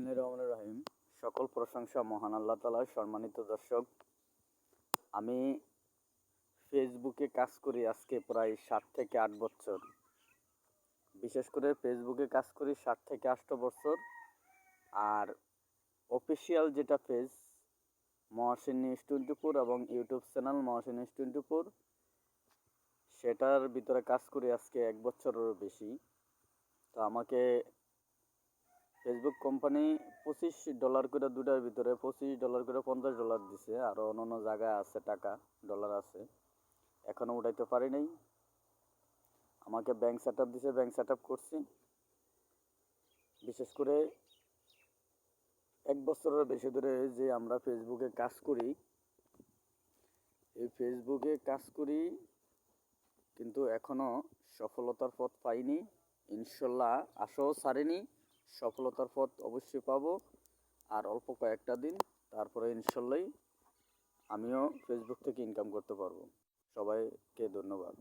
বিসমিল্লাহির রহমানির রহিম। সকল প্রশংসা মহান আল্লাহ তাআলার। সম্মানিত দর্শক, আমি ফেসবুকে কাজ করি আজকে প্রায় 7 থেকে 8 বছর। বিশেষ করে ফেসবুকে কাজ করি 7 থেকে 8 বছর। আর অফিসিয়াল যেটা পেজ মহসিন নিউজ 24 এবং ইউটিউব চ্যানেল মহসিন নিউজ 24, সেটার ভিতরে কাজ করি আজকে 1 বছরেরও বেশি। তো আমাকে ফেসবুক কোম্পানি $25 করে, দুটার ভিতরে $25 করে $50 দিছে। আরও অন্য জায়গায় আছে, টাকা ডলার আছে, এখনও উঠাইতে পারি নাই। আমাকে ব্যাংক সেট আপ দিছে, ব্যাংক সেট আপ করছি। বিশেষ করে 1 বছরের বেশি ধরে যে আমরা ফেসবুকে কাজ করি, এই ফেসবুকে কাজ করি কিন্তু এখনও সফলতার পথ পাইনি। ইনশাল্লাহ আশাও ছাড়িনি, সফলতার পথ অবশ্যই পাবো। আর অল্প কয়েকটা দিন, তারপরে ইনশাল্লাহ আমিও ফেসবুক থেকে ইনকাম করতে পারবো। সবাইকে ধন্যবাদ।